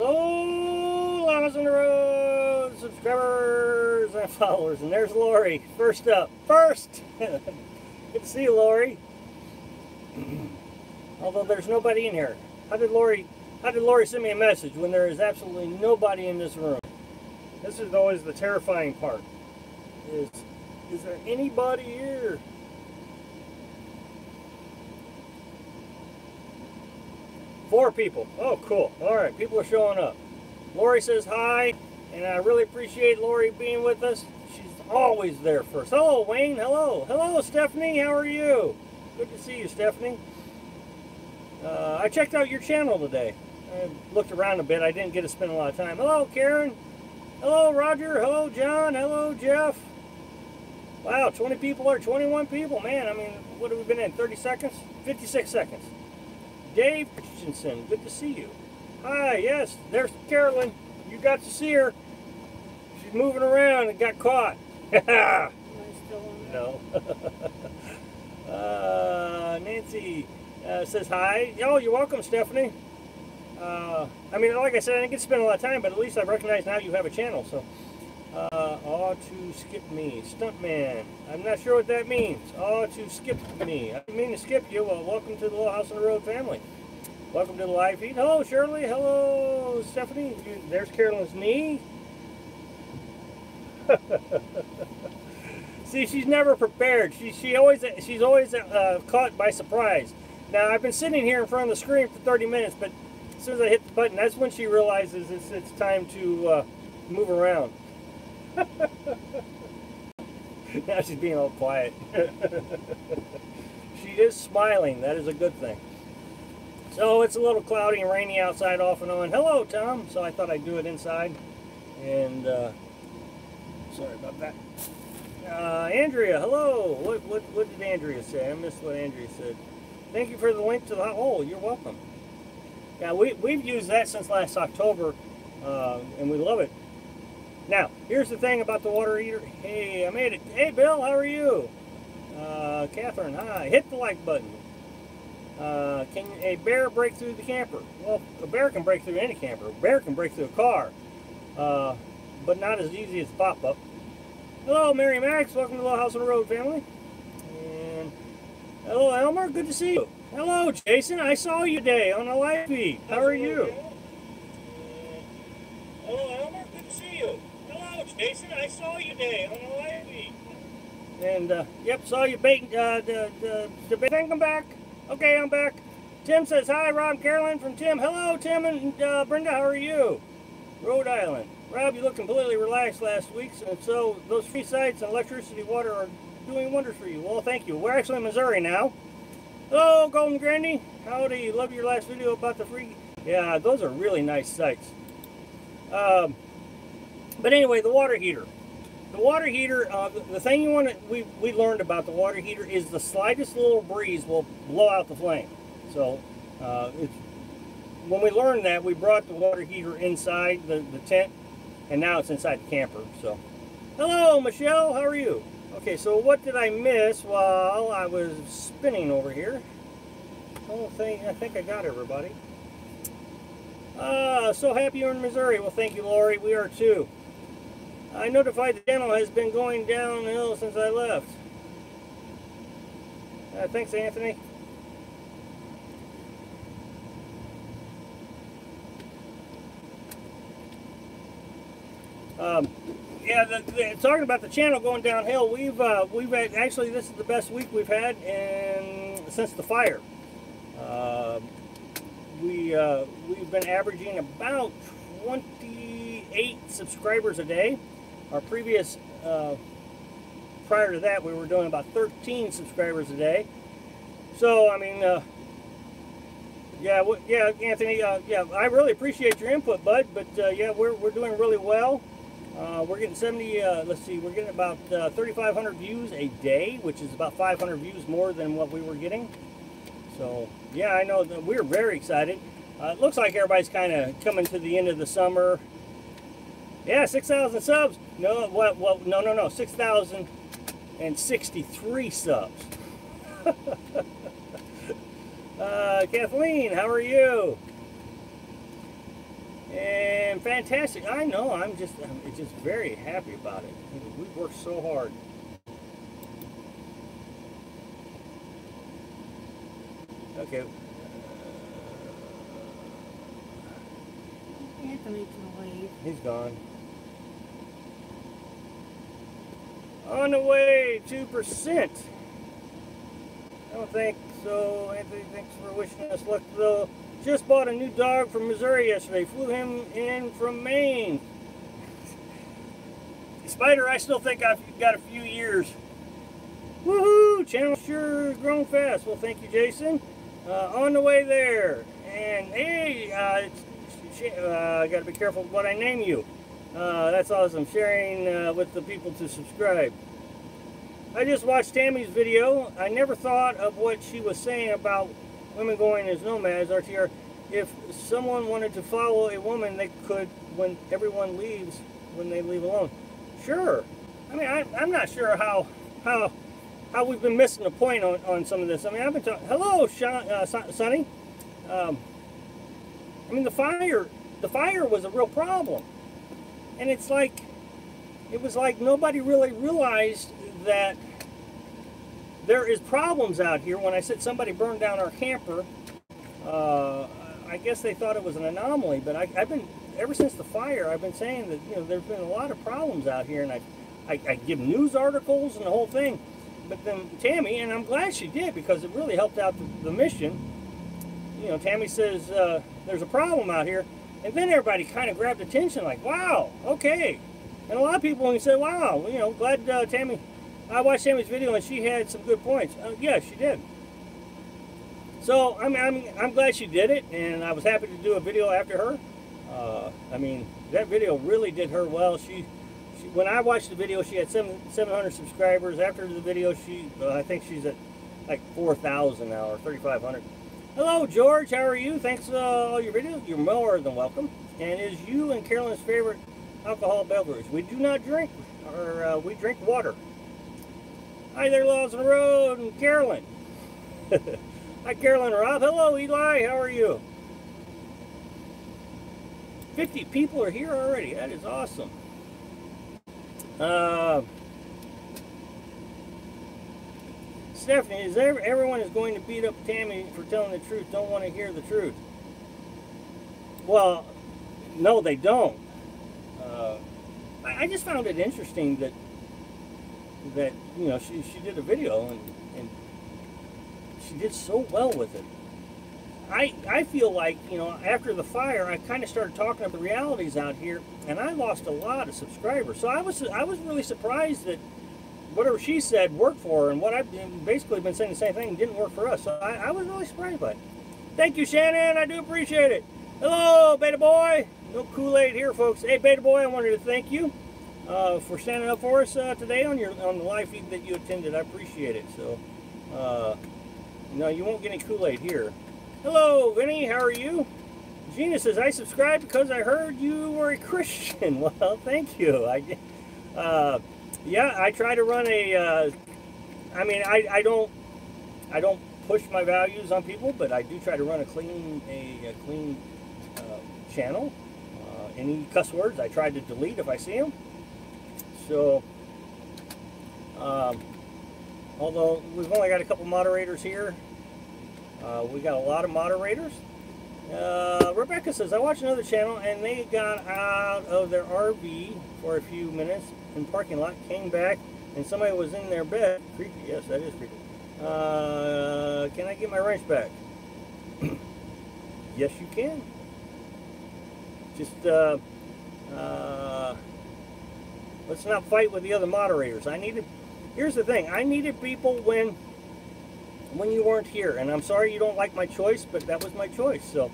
Hello, Llamas on the Road subscribers and followers. And there's Lori, first up. Good to see you, Lori. Although there's nobody in here. How did Lori send me a message when there is absolutely nobody in this room? This is always the terrifying part. Is there anybody here? Four people. Oh, cool. All right, people are showing up. Lori says hi, and I really appreciate Lori being with us. She's always there first. Hello, Wayne. Hello. Hello, Stephanie. How are you? Good to see you, Stephanie. I checked out your channel today. I looked around a bit. I didn't get to spend a lot of time. Hello, Karen. Hello, Roger. Hello, John. Hello, Jeff. Wow, 20 people or 21 people. Man, I mean, what have we been in? 30 seconds? 56 seconds. Dave Christensen, good to see you. Hi, yes, there's Carolyn. You got to see her. She's moving around and got caught. No. Nancy says hi. Oh, you're welcome, Stephanie. I mean, like I said, I didn't get to spend a lot of time, but at least I recognize now you have a channel. So, aw to skip me, Stuntman. I'm not sure what that means. Aw to skip me. I didn't mean to skip you. Well, welcome to the Little House on the Road family. Welcome to the live feed. Hello, Shirley. Hello, Stephanie. There's Carolyn's knee. See, she's never prepared. She's always caught by surprise. Now, I've been sitting here in front of the screen for 30 minutes, but as soon as I hit the button, that's when she realizes it's time to move around. Now she's being all quiet. She is smiling. That is a good thing. So it's a little cloudy and rainy outside off and on. Hello, Tom. So I thought I'd do it inside. And sorry about that. Andrea, hello. What did Andrea say? I missed what Andrea said. Thank you for the link to the... Oh, you're welcome. Yeah, we've used that since last October, and we love it. Now, here's the thing about the water heater. Hey, I made it. Hey, Bill, how are you? Catherine, hi. Hit the like button. Can a bear break through the camper? Well, a bear can break through any camper. A bear can break through a car, but not as easy as pop-up. Hello, Mary Max. Welcome to the Little House on the Road family. And hello, Elmer. Good to see you. Hello, Jason. I saw you today on the live feed. How are you? Hello, Elmer. Good to see you. Hello, Jason. I saw you today on the live feed. And yep, saw you baiting the bait. I'm back. Okay, I'm back. Tim says hi. Rob, Carolyn from Tim. Hello, Tim and Brenda. How are you? Rhode Island. Rob, you looked completely relaxed last week, and so those free sites and electricity, water are doing wonders for you. Well, thank you. We're actually in Missouri now. Hello, Golden Grandy. Howdy. Love your last video about the free. Yeah, those are really nice sites. But anyway, the water heater. The water heater, the thing you want to, we learned about the water heater is the slightest little breeze will blow out the flame. So, when we learned that, we brought the water heater inside the tent, and now it's inside the camper. So, hello, Michelle. How are you? Okay, so what did I miss while I was spinning over here? I think I got everybody. So happy you're in Missouri. Well, thank you, Lori. We are too. I notified the channel has been going downhill since I left. Thanks, Anthony. Yeah, talking about the channel going downhill, we've had, actually, this is the best week we've had since the fire. We've been averaging about 28 subscribers a day. Our previous, prior to that, we were doing about 13 subscribers a day. So, I mean, yeah, Anthony, yeah, I really appreciate your input, bud. But yeah, we're doing really well. We're getting 70. Let's see, we're getting about 3,500 views a day, which is about 500 views more than what we were getting. So, yeah, I know that we're very excited. It looks like everybody's kind of coming to the end of the summer. Yeah, 6,000 subs. No, well, no, 6,063 subs. Kathleen, how are you? And and fantastic. I know. I'm just very happy about it. We've worked so hard. Okay. Anthony can leave. He's gone. On the way, 2%. I don't think so. Anthony, thanks for wishing us luck, though. Just bought a new dog from Missouri yesterday. Flew him in from Maine. Spider, I still think I've got a few years. Woohoo! Channel sure grown fast. Well, thank you, Jason. On the way there. And hey, I got to be careful what I name you. That's awesome. Sharing with the people to subscribe. I just watched Tammy's video. I never thought of what she was saying about women going as nomads, RTR. If someone wanted to follow a woman, they could when everyone leaves, when they leave alone. Sure. I mean, I'm not sure how we've been missing the point on some of this. I mean, I've been talking. Hello, Sonny. I mean, the fire was a real problem, and it was like nobody really realized that there is problems out here. When I said somebody burned down our camper, I guess they thought it was an anomaly, but I've been, ever since the fire, I've been saying that, you know, there's been a lot of problems out here, and I give news articles and the whole thing. But then Tammy, and I'm glad she did, because it really helped out the mission. You know, Tammy says there's a problem out here, and then everybody kind of grabbed attention, like, wow, okay. And a lot of people, when you say, wow, you know, glad Tammy, I watched Tammy's video and she had some good points. Yeah, she did. So I'm glad she did it, and I was happy to do a video after her. I mean, that video really did her well. She when I watched the video, she had 700 subscribers. After the video, I think she's at like 4,000 now, or 3,500. Hello, George. How are you? Thanks for all your videos. You're more than welcome. And is you and Carolyn's favorite alcohol beverage? We do not drink, or we drink water. Hi there, Laws on the Road, and Carolyn. Hi, Carolyn and Rob. Hello, Eli. How are you? 50 people are here already. That is awesome. Stephanie, everyone is going to beat up Tammy for telling the truth. Don't want to hear the truth. Well, no, they don't. I just found it interesting that you know, she did a video and she did so well with it. I feel like, you know, after the fire, I kind of started talking about the realities out here, and I lost a lot of subscribers. So I was really surprised that whatever she said worked for her, and what I've basically been saying the same thing didn't work for us. So I was really surprised by it. Thank you, Shannon. I do appreciate it. Hello, Beta Boy. No Kool-Aid here, folks. Hey, Beta Boy, I wanted to thank you for standing up for us today on the live feed that you attended. I appreciate it. So, no, you won't get any Kool-Aid here. Hello, Vinny. How are you? Gina says, I subscribed because I heard you were a Christian. Well, thank you. Yeah, I try to run a. I mean, I don't push my values on people, but I do try to run a clean channel. Any cuss words, I try to delete if I see them. So, although we've only got a couple moderators here, we got a lot of moderators. Rebecca says, I watched another channel and they got out of their RV for a few minutes in the parking lot, came back, and somebody was in their bed. Creepy, yes, that is creepy. Can I get my wrench back? Yes, you can. Just, let's not fight with the other moderators. Here's the thing, I needed people when you weren't here, and I'm sorry you don't like my choice, but that was my choice. So,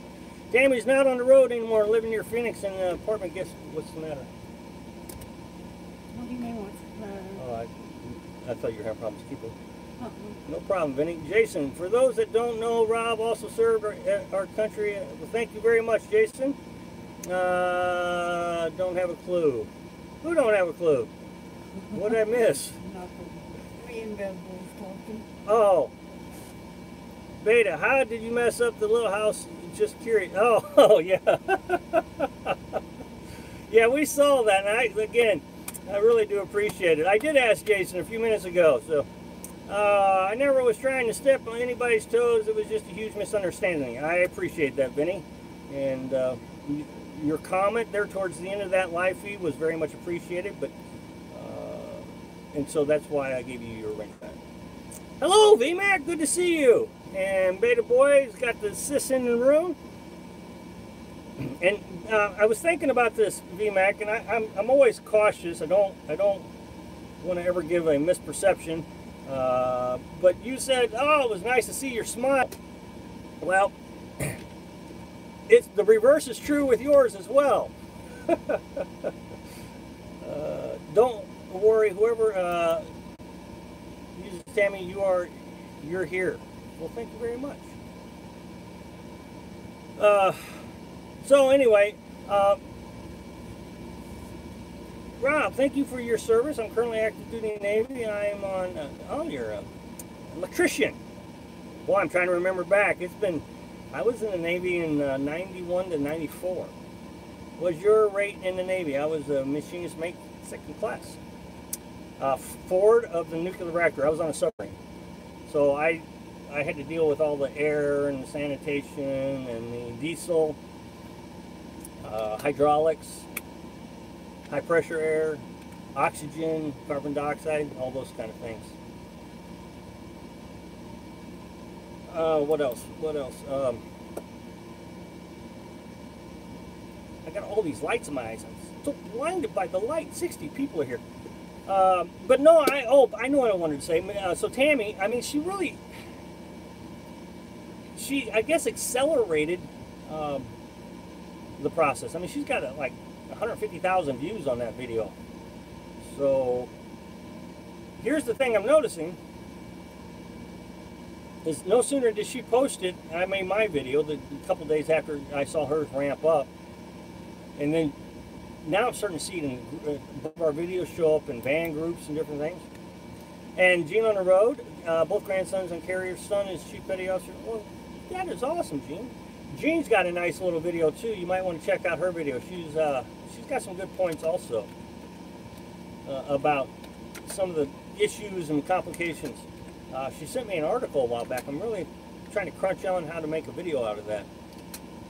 Tammy's not on the road anymore, living near Phoenix in an apartment. Guess what's the matter? What do you mean what's the matter? Oh, I thought you were having problems keeping. No problem, Vinny. Jason, for those that don't know, Rob also served our country. Well, thank you very much, Jason. Don't have a clue. Who don't have a clue? What did I miss? Nothing. Me and Ben both talking. Oh. Beta, how did you mess up the little house? Just curious. Oh yeah. Yeah, we saw that, and again, I really do appreciate it. I did ask Jason a few minutes ago, so I never was trying to step on anybody's toes. It was just a huge misunderstanding. I appreciate that, Vinny. And your comment there towards the end of that live feed was very much appreciated, but and so that's why I gave you your ring back. Hello, VMAC, good to see you. And Beta Boy's got the sis in the room. And I was thinking about this, VMAC, and I'm always cautious. I don't want to ever give a misperception. But you said, "Oh, it was nice to see your smile." Well, it's the reverse is true with yours as well. Don't worry, whoever uses Tammy, you're here. Well, thank you very much. So anyway, Rob, thank you for your service. I'm currently active duty in the Navy. I'm on. Oh, you're an electrician. Boy, I'm trying to remember back. I was in the Navy in 91 to 94. Was your rate in the Navy? I was a machinist mate, second class. Forward of the nuclear reactor. I was on a submarine, so I had to deal with all the air and the sanitation and the diesel, hydraulics, high pressure air, oxygen, carbon dioxide, all those kind of things. What else? I got all these lights in my eyes. I'm so blinded by the light. 60 people are here. But no, I know what I wanted to say. So Tammy, I mean, she I guess accelerated the process. I mean, she's got like 150,000 views on that video. So here's the thing I'm noticing is no sooner did she post it, I made my video a couple days after I saw hers ramp up, and then now I'm starting to see it in our videos show up in band groups and different things. And Gene on the road, both grandsons and Carrier's son is Chief Petty Officer. Well, that is awesome, Gene. Jean's got a nice little video too. You might want to check out her video. She's got some good points also about some of the issues and complications. She sent me an article a while back. I'm really trying to crunch on how to make a video out of that.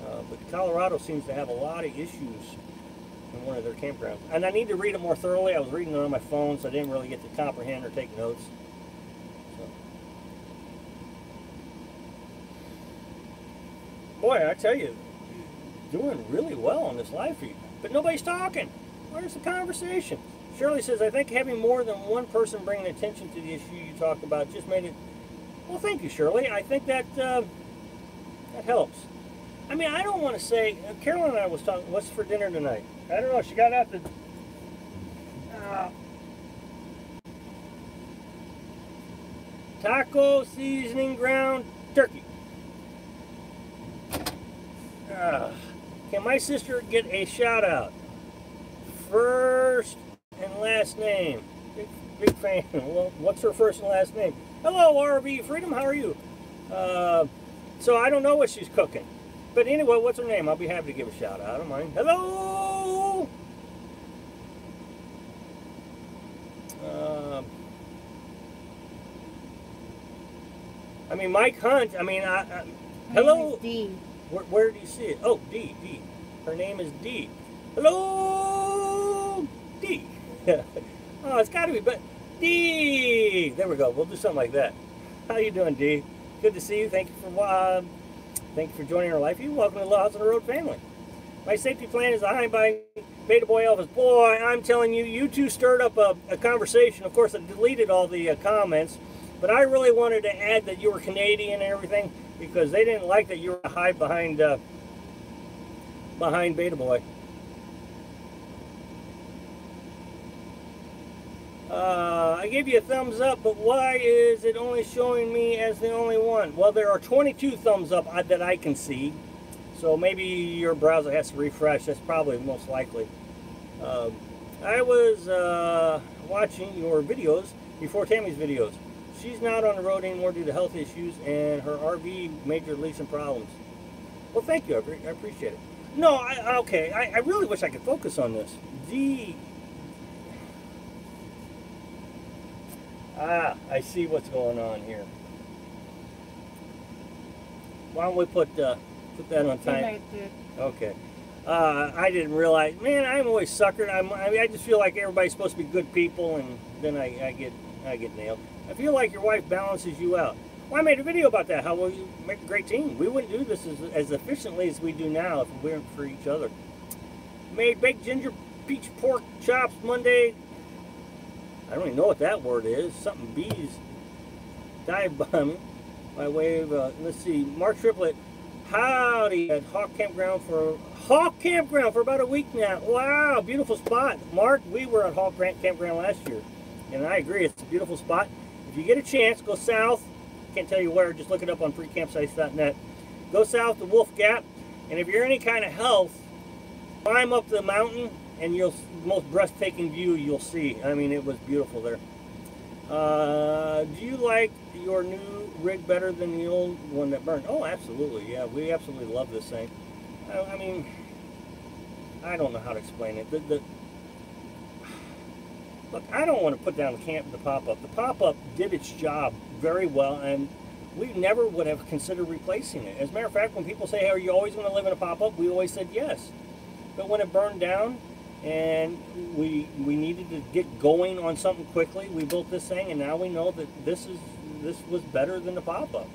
But Colorado seems to have a lot of issues in one of their campgrounds. And I need to read it more thoroughly. I was reading it on my phone, so I didn't really get to comprehend or take notes. So. Boy, I tell you, doing really well on this live feed. But nobody's talking. Where's the conversation? Shirley says, I think having more than one person bringing attention to the issue you talked about just made it... Well, thank you, Shirley. I think that that helps. I mean, I don't want to say... Carolyn and I was talking, what's for dinner tonight? I don't know. She got out the... taco seasoning ground turkey. Can my sister get a shout out? First and last name. Big fan. Well, what's her first and last name? Hello, RV Freedom. How are you? So I don't know what she's cooking. But anyway, what's her name? I'll be happy to give a shout out. I don't mind. Hello! I mean, Mike Hunt. I mean, hello. D. Where do you see it? Oh, D. Her name is D. Hello, D. Oh, it's got to be, but D. There we go. We'll do something like that. How you doing, D? Good to see you. Thank you for joining our life. You welcome to the House on the Road family. My safety plan is behind by Beta Boy Elvis. Boy, I'm telling you, you two stirred up a conversation. Of course, I deleted all the comments, but I really wanted to add that you were Canadian and everything because they didn't like that you were hide behind Beta Boy. I gave you a thumbs up, but why is it only showing me as the only one? Well, there are 22 thumbs up that I can see, so maybe your browser has to refresh. That's probably most likely. I was watching your videos before Tammy's videos. She's not on the road anymore due to health issues and her RV major leaks and problems. Well, thank you. I appreciate it. No, okay. I really wish I could focus on this. I see what's going on here. Why don't we put that on time? Right there. Okay. I didn't realize. Man, I'm always suckered. I just feel like everybody's supposed to be good people, and then I get nailed. I feel like your wife balances you out. Well, I made a video about that. How will you make a great team? We wouldn't do this as efficiently as we do now if we weren't for each other. Made baked ginger peach pork chops Monday. I don't even know what that word is. Something bees dive bombing by way of, let's see, Mark Triplett. Howdy at Hawk Campground for about a week now. Wow, beautiful spot. Mark, we were at Hawk Campground last year, and I agree, it's a beautiful spot. If you get a chance, go south. Can't tell you where, just look it up on freecampsites.net. Go south to Wolf Gap, and if you're any kind of health, climb up the mountain, and you'll most breathtaking view you'll see. I mean, it was beautiful there. Do you like your new rig better than the old one that burned? Oh, absolutely. Yeah, we absolutely love this thing. I mean, I don't know how to explain it. Look, I don't want to put down the pop-up. The pop-up did its job very well, and we never would have considered replacing it. As a matter of fact, when people say, hey, are you always going to live in a pop-up? We always said yes. But when it burned down, and we needed to get going on something quickly, we built this thing, and now we know that this was better than the pop-up.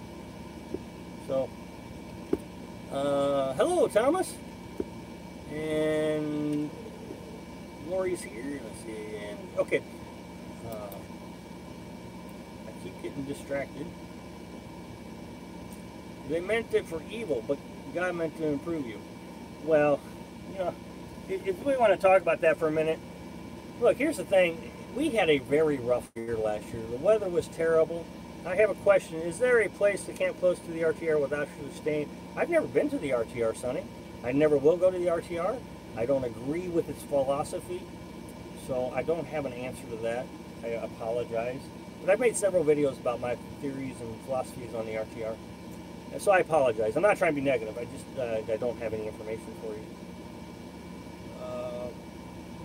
So, hello, Thomas, and Lori's here. Let's see, and okay. I keep getting distracted. They meant it for evil, but God meant to improve you. Well, you know. If we want to talk about that for a minute, look, here's the thing. We had a very rough year last year. The weather was terrible. I have a question. Is there a place to camp close to the RTR without actually staying? I've never been to the RTR, Sonny. I never will go to the RTR. I don't agree with its philosophy, so I don't have an answer to that. I apologize. But I've made several videos about my theories and philosophies on the RTR. And so I apologize. I'm not trying to be negative. I just I don't have any information for you.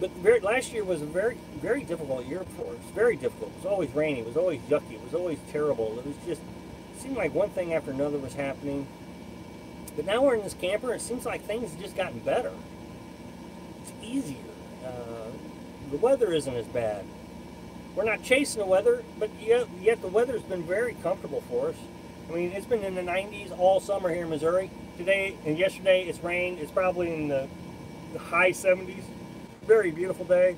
But last year was a very, very difficult year for us. Very difficult. It was always rainy. It was always yucky. It was always terrible. It was just, it seemed like one thing after another was happening. But now we're in this camper, and it seems like things have just gotten better. It's easier. The weather isn't as bad. We're not chasing the weather, but yet the weather's been very comfortable for us. I mean, it's been in the 90s all summer here in Missouri. Today and yesterday it's rained. It's probably in the high 70s. Very beautiful day.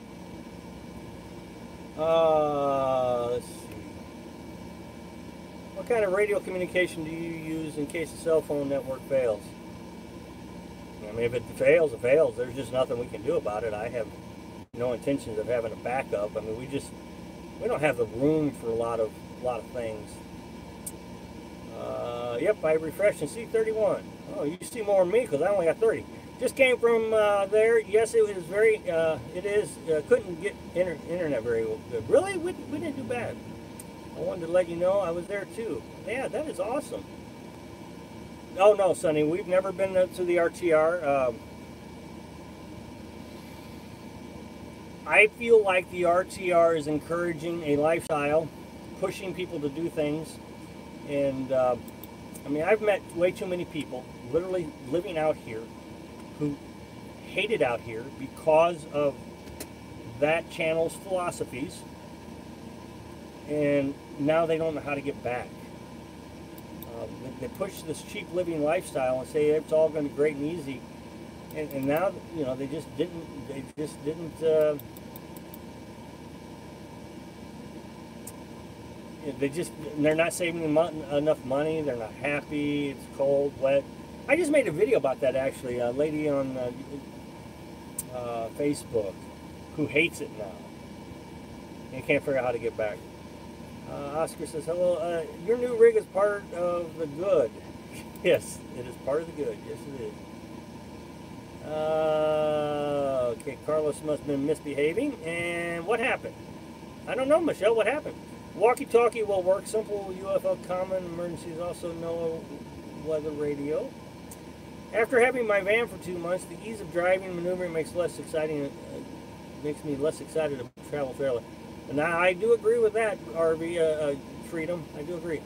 Let's see. What kind of radio communication do you use in case the cell phone network fails? I mean, if it fails, it fails. There's just nothing we can do about it. I have no intentions of having a backup. I mean, we don't have the room for a lot of things. Yep, I refreshed in C31. Oh, you see more than me because I only got 30. Just came from there. Yes, it was very, it is, couldn't get internet very good. Really? We didn't do bad. I wanted to let you know I was there too. Yeah, that is awesome. Oh no, Sonny, we've never been to the RTR. I feel like the RTR is encouraging a lifestyle, pushing people to do things. And, I mean, I've met way too many people literally living out here who hated out here because of that channel's philosophies, and now they don't know how to get back. They push this cheap living lifestyle and say it's all going to be great and easy, and now, you know, they just didn't they're not saving enough money. They're not happy. It's cold, wet. I just made a video about that, actually. A lady on Facebook who hates it now and can't figure out how to get back. Oscar says, hello, your new rig is part of the good. Yes, it is part of the good. Yes, it is. Okay, Carlos must have been misbehaving. And what happened? I don't know, Michelle. What happened? Walkie-talkie will work. Simple UFO common emergencies. Also no weather radio. After having my van for 2 months, the ease of driving and maneuvering makes less exciting. Makes me less excited to travel trailer. And I do agree with that, RV Freedom. I do agree.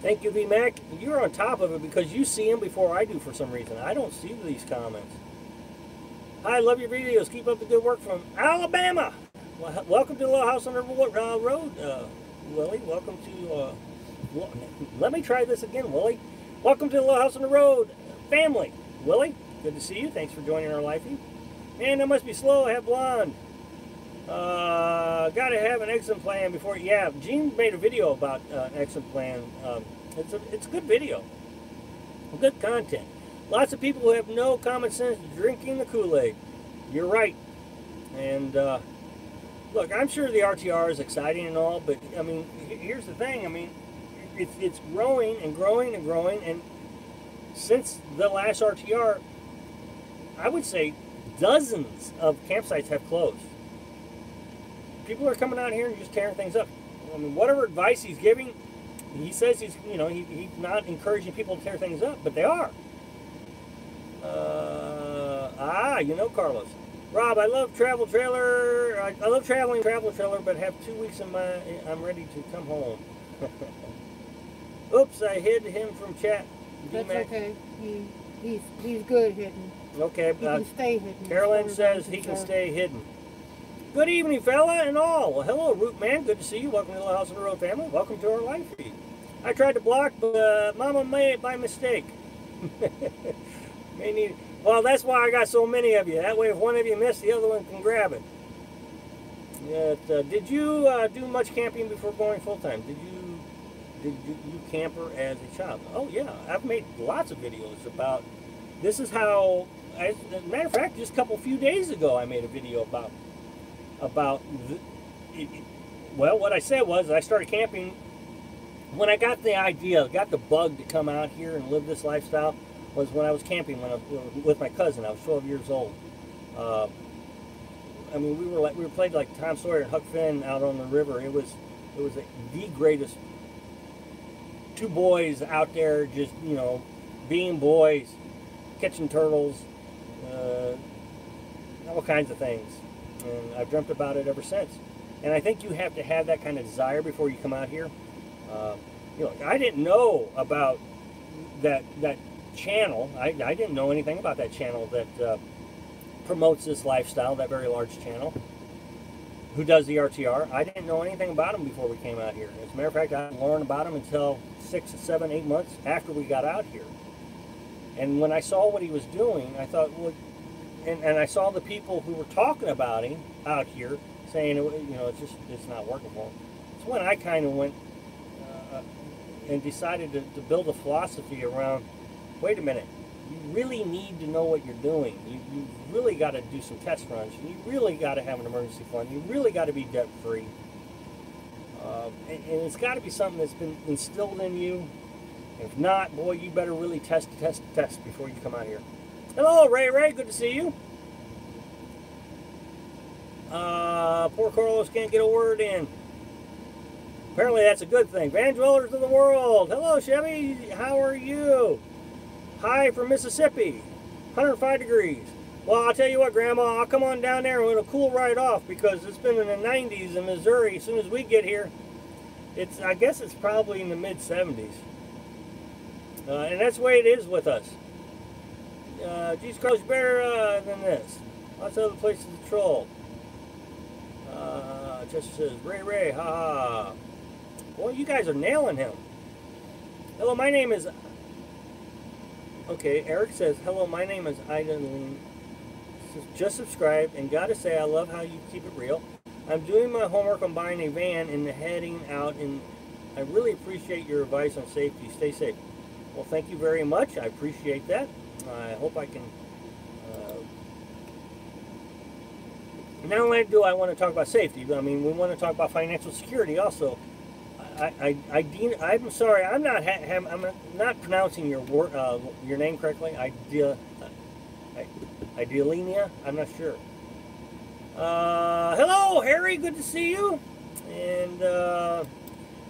Thank you, VMAC. You're on top of it because you see them before I do for some reason. I don't see these comments. I love your videos. Keep up the good work from Alabama. Well, welcome to the Little House on the Road, Willie. Welcome to, let me try this again, Willie. Welcome to the Little House on the Road family. Willie, good to see you. Thanks for joining our lifey. Man, that must be slow. I have blonde. Gotta have an exit plan before. Yeah, Gene made a video about an exit plan. It's a good video. Good content. Lots of people who have no common sense drinking the Kool-Aid. You're right. And look, I'm sure the RTR is exciting and all, but I mean, here's the thing. I mean, it's growing and growing and growing, and since the last RTR, I would say dozens of campsites have closed. People are coming out here and just tearing things up. I mean, whatever advice he's giving, he says he's not encouraging people to tear things up, but they are. Carlos. Rob, I love travel trailer. I love traveling travel trailer, but have 2 weeks in my. I'm ready to come home. Oops, I hid him from chat. That's okay. He's good hidden. Okay, he can stay hidden. Carolyn says he can stay hidden. Good evening, fella, and all. Well, hello, Root Man. Good to see you. Welcome to the House on the Road family. Welcome to our live feed. I tried to block, but Mama made it by mistake. Well, that's why I got so many of you. That way, if one of you missed, the other one can grab it. Did you do much camping before going full time? Did you camper as a child? Oh yeah, I've made lots of videos about. This is how. As a matter of fact, just a few days ago, I made a video about. Well, what I said was I started camping when I got the idea, got the bug to come out here and live this lifestyle. Was when I was camping with my cousin. I was 12 years old. I mean, we were played like Tom Sawyer and Huck Finn out on the river. It was the greatest. Two boys out there, just being boys, catching turtles, all kinds of things. And I've dreamt about it ever since. And I think you have to have that kind of desire before you come out here. I didn't know about that channel. I didn't know anything about that channel that promotes this lifestyle, that very large channel, who does the RTR. I didn't know anything about them before we came out here. As a matter of fact, I didn't learn about them until 6, 7, 8 months after we got out here. And when I saw what he was doing, I thought, well, and I saw the people who were talking about him out here saying, it's not working for him. It's when I kind of went and decided to build a philosophy around, wait a minute, you really need to know what you're doing. You really got to do some test runs. You really got to have an emergency fund. You really got to be debt-free. And it's got to be something that's been instilled in you. If not, boy, you better really test before you come out here. Hello, Ray. Good to see you. Poor Carlos can't get a word in. Apparently that's a good thing. Van Dwellers of the World. Hello, Chevy. How are you? Hi from Mississippi. 105 degrees. Well, I'll tell you what, Grandma. I'll come on down there and it'll cool right off because it's been in the 90s in Missouri. As soon as we get here, I guess it's probably in the mid-70s. And that's the way it is with us. Jesus Christ, better than this. Lots of other places to troll. Just says, Ray, ha. Boy, you guys are nailing him. Hello, my name is... Okay, Eric says, hello, my name is Aileen. Just subscribe, and gotta say, I love how you keep it real. I'm doing my homework on buying a van and heading out, and I really appreciate your advice on safety. Stay safe. Well, thank you very much. I appreciate that. I hope I can... Not only do I want to talk about safety, but I mean, we want to talk about financial security also. I'm sorry, I'm not pronouncing your name correctly. Idealenia? I'm not sure. Hello, Harry. Good to see you. And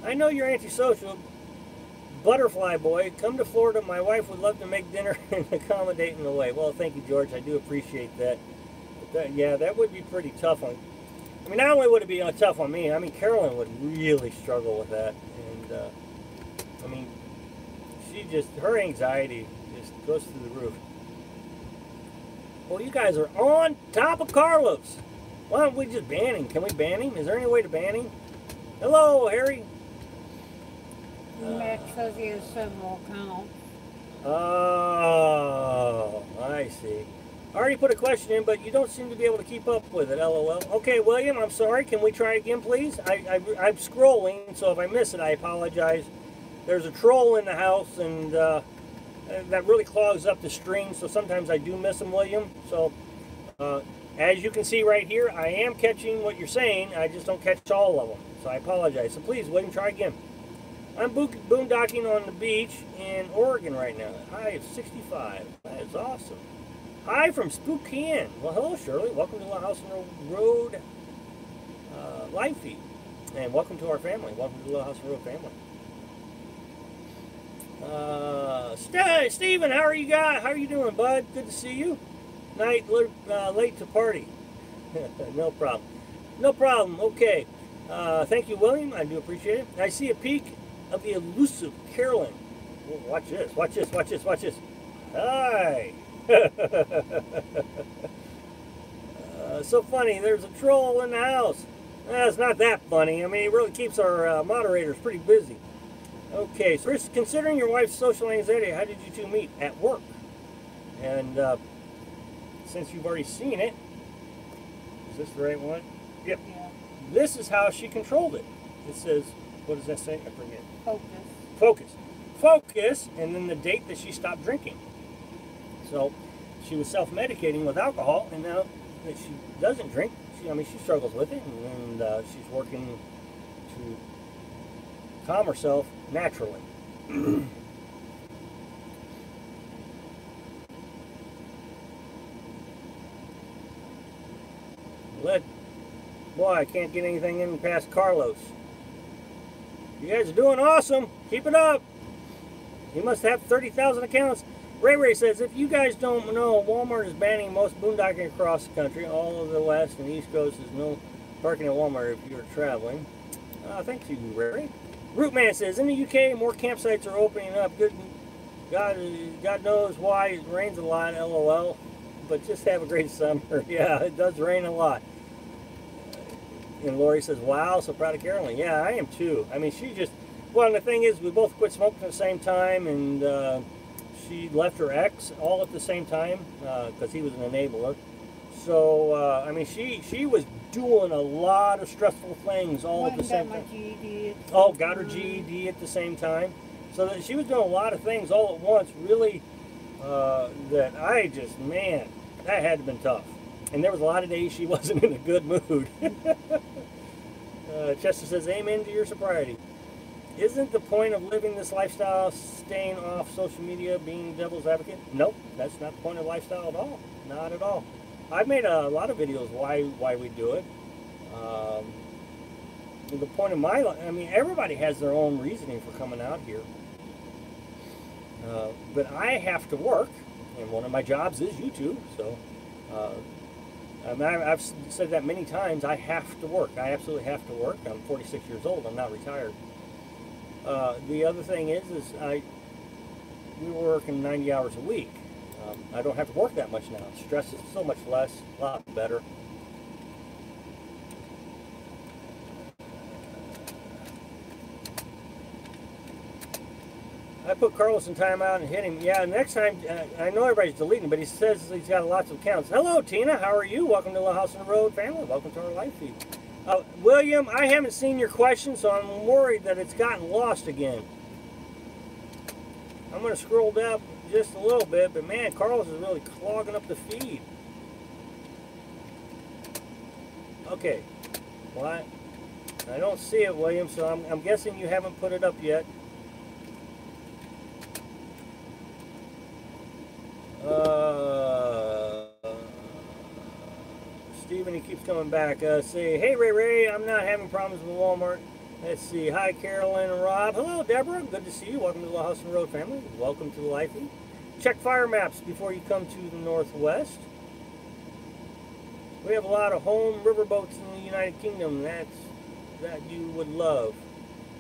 I know you're antisocial, Butterfly Boy, come to Florida. My wife would love to make dinner and accommodate in the way. Well, thank you, George. I do appreciate that. But yeah, that would be pretty tough on. I mean, not only would it be tough on me, I mean, Carolyn would really struggle with that. And, I mean, her anxiety just goes through the roof. Well, you guys are on top of Carlos. Why don't we just ban him? Can we ban him? Is there any way to ban him? Hello, Harry. Max says he has several accounts. Oh, I see. I already put a question in, but you don't seem to be able to keep up with it, LOL. Okay, William, I'm sorry. Can we try again, please? I'm scrolling, so if I miss it, I apologize. There's a troll in the house, and that really clogs up the stream, so sometimes I do miss them, William. So, as you can see right here, I am catching what you're saying. I just don't catch all of them, so I apologize. So please, William, try again. I'm boondocking on the beach in Oregon right now. High of 65. That is awesome. Hi from Spokane. Well, hello, Shirley. Welcome to the House and Road live feed. And welcome to our family. Welcome to the Little House and Road family. Steven, how are you guys? How are you doing, bud? Good to see you. Night late to party. No problem. No problem. Okay. Thank you, William. I do appreciate it. I see a peek of the elusive Carolyn. Oh, watch this. Watch this. Watch this. Watch this. Hi. So funny. There's a troll in the house. It's not that funny. I mean, it really keeps our moderators pretty busy. Okay, so Chris, considering your wife's social anxiety, how did you two meet? At work. And since you've already seen it, is this the right one? Yep. Yeah. This is how she controlled it. It says, what does that say? I forget. Focus. Focus. Focus, and then the date that she stopped drinking. So she was self-medicating with alcohol, and now that she doesn't drink, she struggles with it, and she's working to calm herself naturally. Boy, I can't get anything in past Carlos. You guys are doing awesome. Keep it up. You must have 30,000 accounts. Ray says, if you guys don't know, Walmart is banning most boondocking across the country. All of the West and East Coast is no parking at Walmart if you're traveling. Thank you, Ray. Rootman says, in the UK, more campsites are opening up. Good God knows why. It rains a lot, LOL. But just have a great summer. Yeah, it does rain a lot. And Lori says, wow, so proud of Carolyn. Yeah, I am too. I mean, well, and the thing is, we both quit smoking at the same time, and she left her ex all at the same time, because he was an enabler. So, I mean, she was doing a lot of stressful things all at the same time. Oh, got her GED at the same time. So that she was doing a lot of things all at once, really, that I just, man, that had to have been tough. And there was a lot of days she wasn't in a good mood. Chester says, amen to your sobriety. Isn't the point of living this lifestyle staying off social media, being devil's advocate? Nope, that's not the point of lifestyle at all. Not at all. I've made a lot of videos why we do it. The point of my life, I mean, everybody has their own reasoning for coming out here. But I have to work, and one of my jobs is YouTube, so I've said that many times. I have to work. I absolutely have to work. I'm 46 years old. I'm not retired. The other thing is we were working 90 hours a week. I don't have to work that much now. Stress is so much less, a lot better. I put Carlos in timeout and hit him. Yeah, next time, I know everybody's deleting, but he says he's got lots of accounts. Hello, Tina. How are you? Welcome to the House on the Road family. Welcome to our live feed. William, I haven't seen your question, so I'm worried that it's gotten lost again. I'm going to scroll down just a little bit, but man, Carlos is really clogging up the feed. Okay. Well, I don't see it, William, so I'm guessing you haven't put it up yet. Steven, he keeps coming back. Say, hey, Ray, I'm not having problems with Walmart. Let's see. Hi, Carolyn and Rob. Hello, Deborah. Good to see you. Welcome to the House and Road family. Welcome to the Lifey. Check fire maps before you come to the Northwest. We have a lot of home riverboats in the United Kingdom that you would love.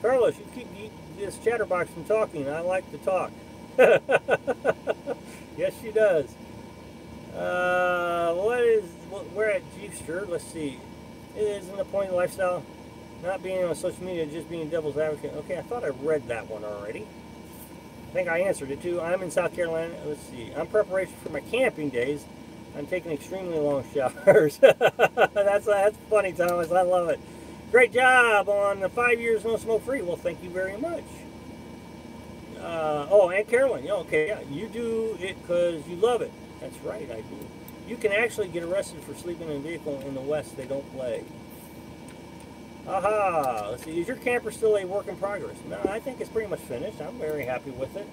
Carlos, you keep this chatterbox from talking. I like to talk. Yes, she does. We're at Jeepster. Let's see. Isn't the point of lifestyle not being on social media, just being devil's advocate? Okay, I thought I read that one already. I think I answered it too. I'm in South Carolina. Let's see. On preparation for my camping days, I'm taking extremely long showers. That's funny, Thomas. I love it. Great job on the 5 years no smoke free. Well, thank you very much. Oh, and Carolyn. Okay, yeah, you do it because you love it. That's right, I do. You can actually get arrested for sleeping in a vehicle in the West. They don't play. Aha! Let's see. Is your camper still a work in progress? No, I think it's pretty much finished. I'm very happy with it.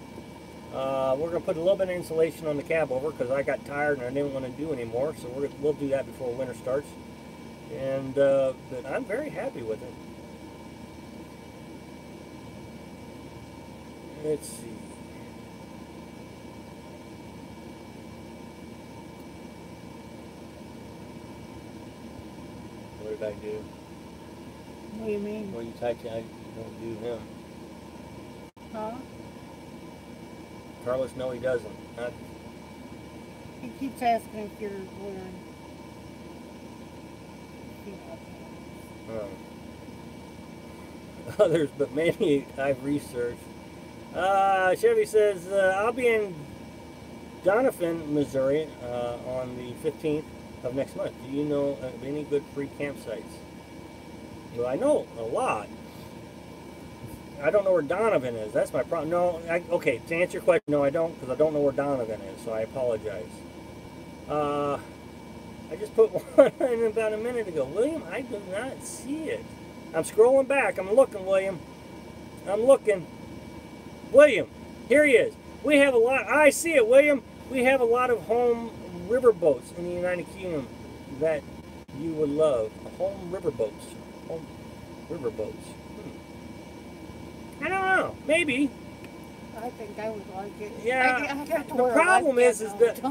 We're going to put a little bit of insulation on the cab over because I got tired and I didn't want to do anymore. So we'll do that before winter starts. And but I'm very happy with it. Let's see. What did I do? What do you mean? Well, you typed it. I don't do him. Huh? Carlos, no, he doesn't. He keeps asking if you're wearing. Others, but many I've researched. Chevy says, I'll be in Doniphan, Missouri on the 15th of next month. Do you know of any good free campsites? Well, I know a lot. I don't know where Donovan is. That's my problem. No, okay, to answer your question, no, I don't, because I don't know where Donovan is, so I apologize. I just put one in about a minute ago. William, I do not see it. I'm scrolling back. I'm looking, William. I'm looking. William, here he is. We have a lot. I see it, William. We have a lot of home river boats in the United Kingdom that you would love. Home river boats. Home river boats. I don't know. Maybe. I think I would like it. Yeah. The problem is that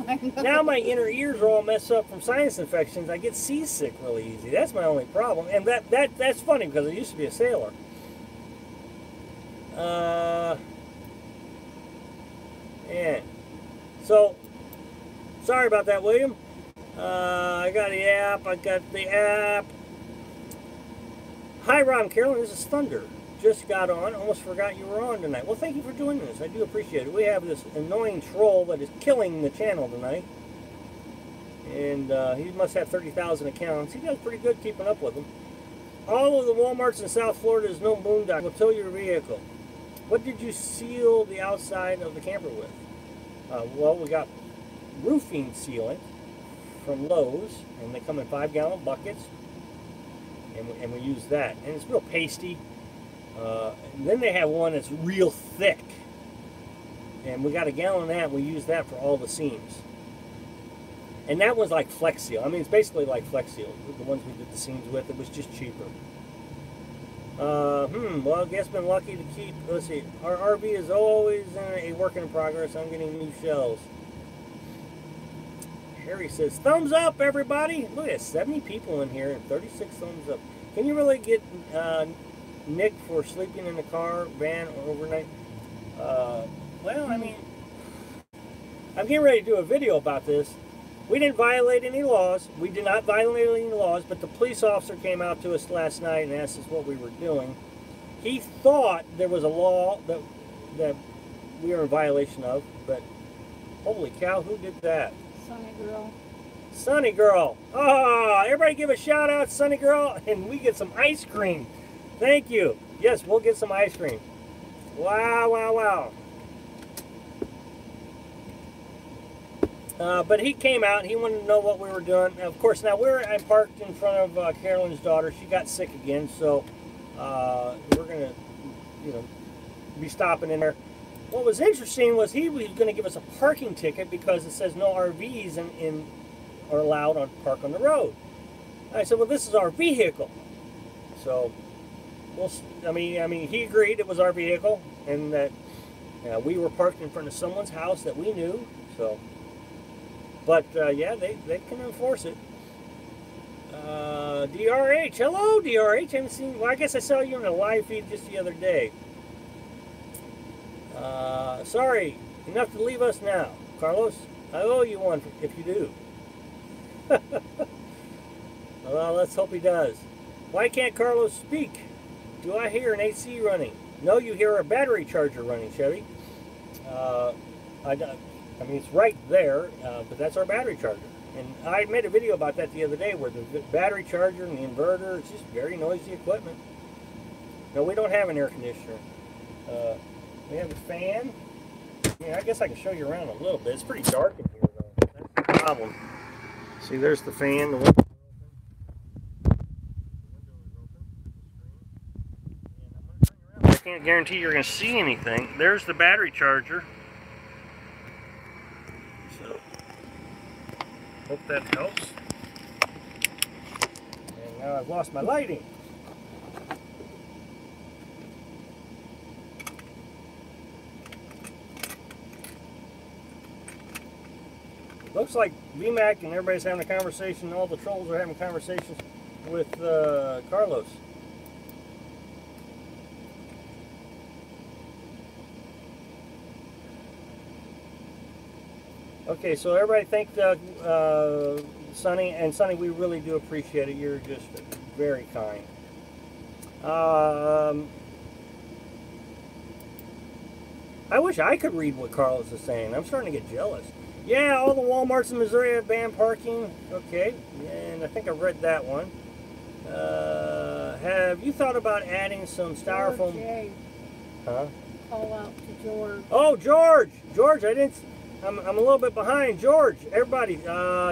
now my inner ears are all messed up from sinus infections. I get seasick really easy. That's my only problem. And that's funny because I used to be a sailor. And so, sorry about that, William. I got the app. Hi, Rob and Carolyn. This is Thunder. Just got on. Almost forgot you were on tonight. Well, thank you for doing this. I do appreciate it. We have this annoying troll that is killing the channel tonight. And he must have 30,000 accounts. He does pretty good keeping up with them. All of the Walmarts in South Florida is no boondock. Will tow your vehicle. What did you seal the outside of the camper with? Well, we got roofing sealant from Lowe's. And they come in 5-gallon buckets. And we use that. And it's real pasty. And then they have one that's real thick, and we got a gallon of that, and we use that for all the seams. And that one's like Flex Seal. I mean, it's basically like Flex Seal, the ones we did the seams with. It was just cheaper. Well, I guess been lucky to keep, let's see, our RV is always a work in progress. I'm getting new shells. Harry says, thumbs up, everybody. Look at 70 people in here and 36 thumbs up. Can you really get Nick for sleeping in the car, van, or overnight? Well, I mean, I'm getting ready to do a video about this. We didn't violate any laws. We did not violate any laws, but the police officer came out to us last night and asked us what we were doing. He thought there was a law that we were in violation of, but holy cow, who did that? Sunny Girl. Sunny Girl. Ah, everybody give a shout out, Sunny Girl, and we get some ice cream. Thank you. Yes, we'll get some ice cream. Wow, wow, wow. But he came out. He wanted to know what we were doing. Of course, now I parked in front of Carolyn's daughter. She got sick again, so we're going to, be stopping in there. What was interesting was he was going to give us a parking ticket because it says no RVs are allowed to park on the road. I said, well, this is our vehicle. So well, I mean, he agreed it was our vehicle, and that we were parked in front of someone's house that we knew. So, but yeah, they can enforce it. DRH, hello DRH. I haven't seen. Well, I guess I saw you in a live feed just the other day. Sorry, enough to leave us now, Carlos. I owe you one if you do. Well, let's hope he does. Why can't Carlos speak? Do I hear an AC running? No, you hear a battery charger running, Chevy. I mean, it's right there, but that's our battery charger. And I made a video about that the other day where the battery charger and the inverter, it's just very noisy equipment. No, we don't have an air conditioner. We have a fan. Yeah, I guess I can show you around a little bit. It's pretty dark in here, though. That's the problem. See, there's the fan. The window is open. And I'm going to turn you around. I can't guarantee you're going to see anything. There's the battery charger. So, hope that helps. And now I've lost my lighting. Looks like VMAC and everybody's having a conversation. All the trolls are having conversations with Carlos. Okay, so everybody thank Sonny. And Sonny, we really do appreciate it. You're just very kind. I wish I could read what Carlos is saying. I'm starting to get jealous. Yeah, all the Walmarts in Missouri have banned parking. Okay, and I think I read that one. Have you thought about adding some styrofoam? George, huh? call out to George. Oh, George! George, I didn't. I'm a little bit behind. George, everybody,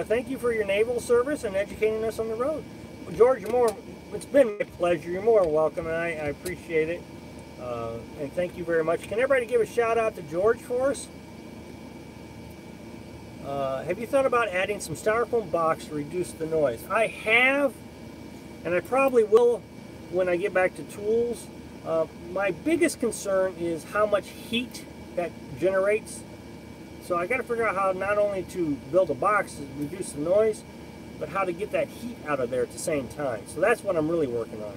thank you for your naval service and educating us on the road. Well, George, it's been my pleasure. You're more welcome, and I appreciate it. And thank you very much. Can everybody give a shout out to George for us? Have you thought about adding some styrofoam box to reduce the noise? I have, and I probably will when I get back to tools. My biggest concern is how much heat that generates. So I got to figure out how not only to build a box to reduce the noise, but how to get that heat out of there at the same time. So that's what I'm really working on.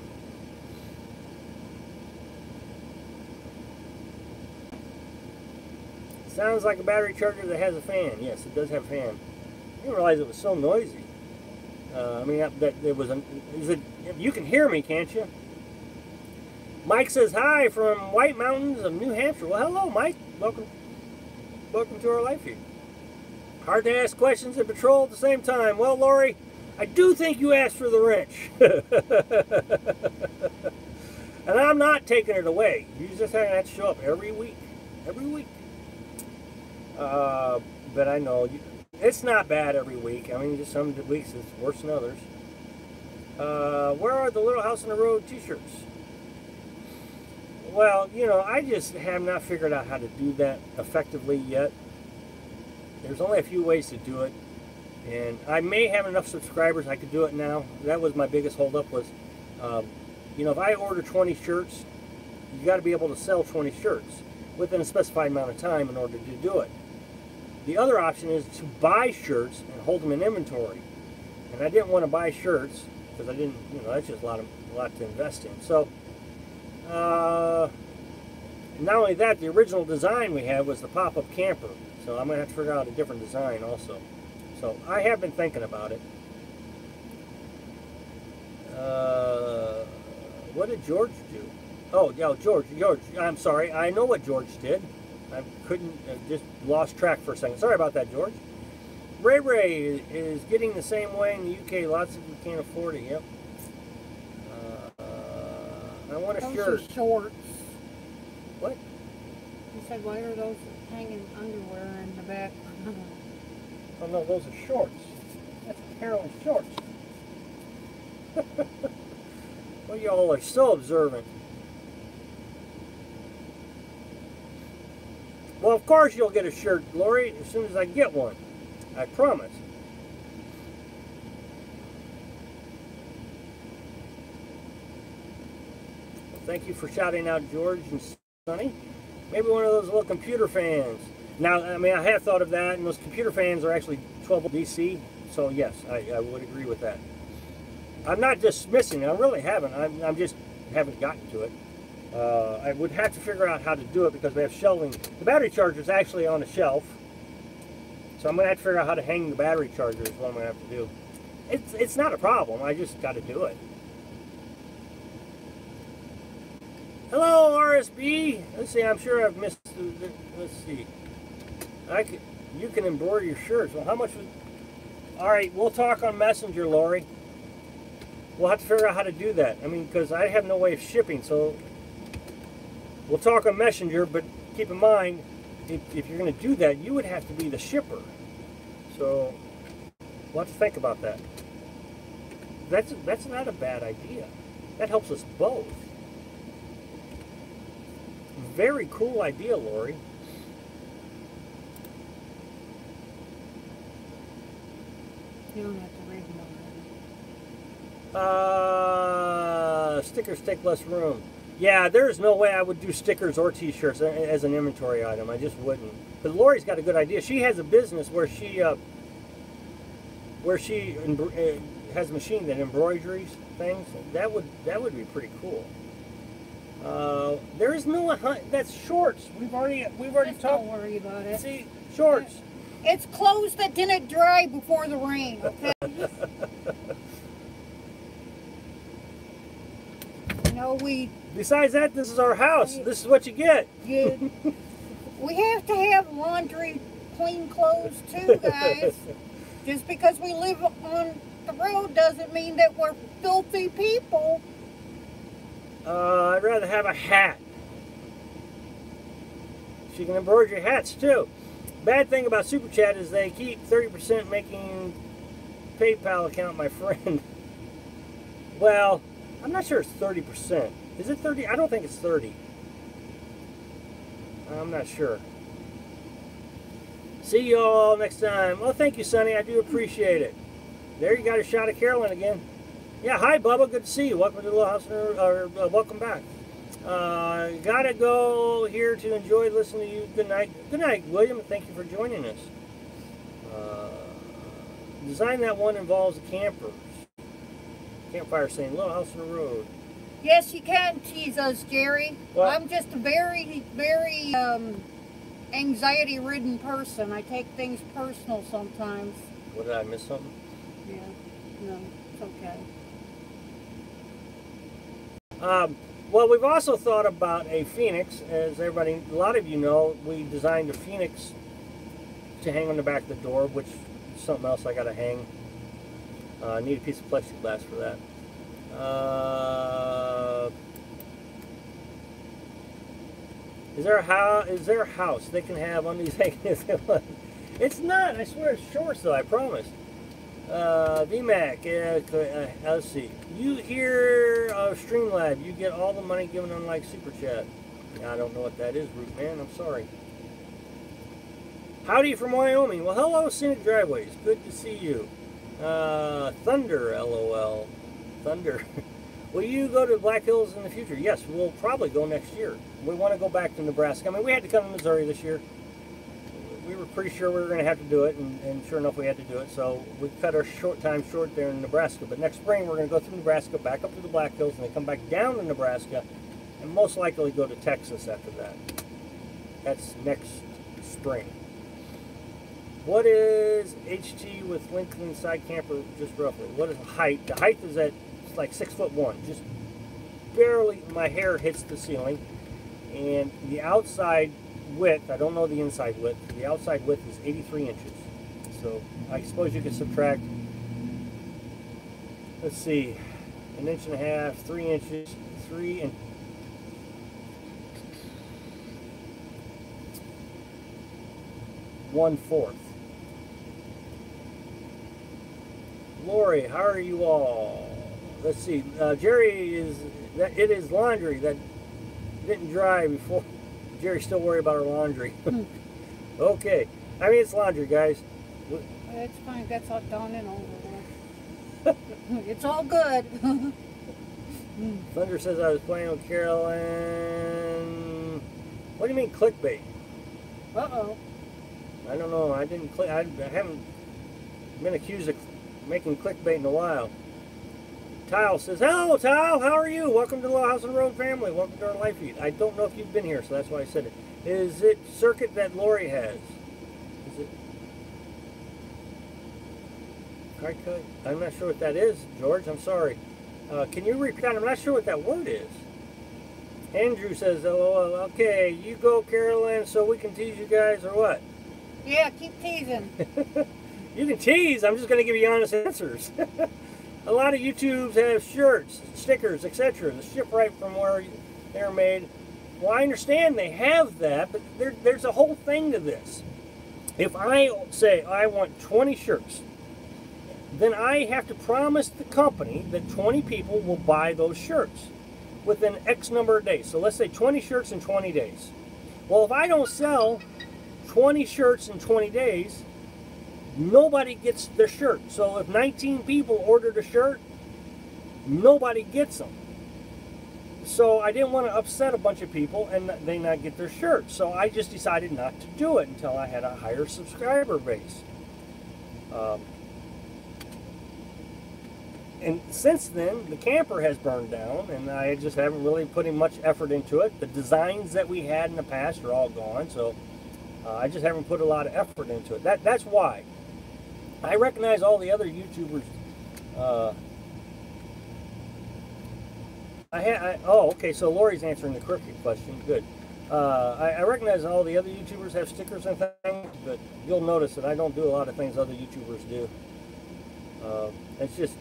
Sounds like a battery charger that has a fan. Yes, it does have a fan. I didn't realize it was so noisy. I mean, that it was you can hear me, can't you? Mike says hi from White Mountains of New Hampshire. Well, hello, Mike. Welcome to our live feed. Hard to ask questions and patrol at the same time. Well, Lori, I do think you asked for the wrench. And I'm not taking it away. You just have to show up every week. Every week. But I know it's not bad every week. I mean, just some weeks it's worse than others. Where are the Little House on the Road t-shirts? Well, you know, I just have not figured out how to do that effectively yet. There's only a few ways to do it, and I may have enough subscribers I could do it now. That was my biggest holdup was, you know, if I order 20 shirts, you got to be able to sell 20 shirts within a specified amount of time in order to do it. The other option is to buy shirts and hold them in inventory. And I didn't want to buy shirts because I didn't, you know, that's just a lot to invest in. So, not only that, the original design we had was the pop-up camper. So I'm going to have to figure out a different design also. So I have been thinking about it. What did George do? Oh, yeah, George, I'm sorry. I know what George did. I couldn't, just lost track for a second. Sorry about that, George. Ray is getting the same way in the UK. Lots of people can't afford it. Yep. I want a shirt. Those are shorts. What? He said, why are those hanging underwear in the back? Oh no, those are shorts. That's Carol's shorts. Well, y'all are so observant. Well, of course you'll get a shirt, Lori, as soon as I get one. I promise. Thank you for shouting out George and Sonny. Maybe one of those little computer fans. Now, I mean, I have thought of that, and those computer fans are actually 12 volt DC. So yes, I would agree with that. I'm not dismissing it. I really haven't. I'm just haven't gotten to it. I would have to figure out how to do it because we have shelving. The battery charger is actually on a shelf. So I'm going to have to figure out how to hang the battery charger is what I'm going to have to do. It's not a problem. I just got to do it. Hello, RSB. Let's see. I'm sure I've missed. Let's see. You can embroider your shirts. Well, how much? All right, we'll talk on Messenger, Lori. We'll have to figure out how to do that. I mean, because I have no way of shipping, so we'll talk on Messenger. But keep in mind, if you're going to do that, you would have to be the shipper. So we'll have to think about that. That's not a bad idea. That helps us both. Very cool idea, Lori. You don't have to read more. Stickers take less room. Yeah, there's no way I would do stickers or t-shirts as an inventory item. I just wouldn't. But Lori's got a good idea. She has a business where she has a machine that embroideries things. That would be pretty cool. There is no that's shorts. We've already Just talked. don't worry about it. See, shorts. It's clothes that didn't dry before the rain, okay? You know, Besides that, this is our house. This is what you get. We have to have laundry, clean clothes too, guys. Just because we live on the road doesn't mean that we're filthy people. I'd rather have a hat. She can embroider your hats too. Bad thing about Super Chat is they keep 30% making PayPal account my friend. Well, I'm not sure it's 30%. Is it 30? I don't think it's 30. I'm not sure. See you all next time. Well, thank you, Sonny. I do appreciate it. There you got a shot of Carolyn again. Yeah, hi, Bubba. Good to see you. Welcome to the Little House, or welcome back. Gotta go here to enjoy listening to you. Good night. Good night, William. Thank you for joining us. Design that one involves campers. Campfire saying Little House on the Road. Yes, you can tease us, Jerry. Well, I'm just a very, very anxiety-ridden person. I take things personal sometimes. What, did I miss something? Yeah, no, it's okay. Well, we've also thought about a Phoenix. As everybody, a lot of you know, we designed a Phoenix to hang on the back of the door, which is something else I got to hang. I need a piece of plexiglass for that. Is there a house they can have on these hangings? It's not. I swear it's shorts though. I promise. VMAC. Let's see. You hear Streamlab. You get all the money given unlike Super Chat. I don't know what that is, Root Man. I'm sorry. Howdy from Wyoming. Well, hello, Scenic Driveways. Good to see you. Thunder, LOL. Thunder. Will you go to Black Hills in the future? Yes, we'll probably go next year. We want to go back to Nebraska. I mean, we had to come to Missouri this year. We were pretty sure we were going to have to do it, and sure enough, we had to do it. So we cut our time short there in Nebraska. But next spring, we're going to go through Nebraska, back up to the Black Hills, and then come back down to Nebraska, and most likely go to Texas after that. That's next spring. What is HT with Lincoln side camper, just roughly? What is the height? The height is at like 6'1", just barely. My hair hits the ceiling, and the outside width, I don't know the inside width. The outside width is 83 inches. So I suppose you could subtract. Let's see, 1.5 inches, 3 inches, 3 and 1/4. Lori, how are you all? Let's see. Jerry it is laundry that didn't dry before. Jerry's still worried about her laundry. Okay. I mean, it's laundry, guys. It's fine. That's all done and over with. It's all good. Thunder says I was playing with Carolyn. What do you mean clickbait? Uh-oh. I don't know. I didn't click. I haven't been accused of making clickbait in a while. Tile says, hello, Tile. How are you? Welcome to the House on the Road family. Welcome to our live feed. I don't know if you've been here, so that's why I said it. Is it circuit that Lori has? Is it? I'm not sure what that is, George. I'm sorry. Can you repeat that? I'm not sure what that word is. Andrew says, oh, okay, you go, Carolyn, so we can tease you guys, or what? Yeah, keep teasing. You can tease. I'm just going to give you honest answers. A lot of YouTubes have shirts, stickers, etc. that ship right from where they're made. Well, I understand they have that, but there's a whole thing to this. If I say I want 20 shirts, then I have to promise the company that 20 people will buy those shirts within X number of days. So let's say 20 shirts in 20 days. Well, if I don't sell 20 shirts in 20 days, nobody gets their shirt. So if 19 people ordered a shirt, nobody gets them. So I didn't want to upset a bunch of people and they not get their shirt. So I just decided not to do it until I had a higher subscriber base. And since then, the camper has burned down, and I just haven't really put in much effort into it. The designs that we had in the past are all gone, so I just haven't put a lot of effort into it. That's why. I recognize all the other YouTubers. Oh, okay, so Lori's answering the crooked question. Good. I recognize all the other YouTubers have stickers and things, but you'll notice that I don't do a lot of things other YouTubers do. It's just...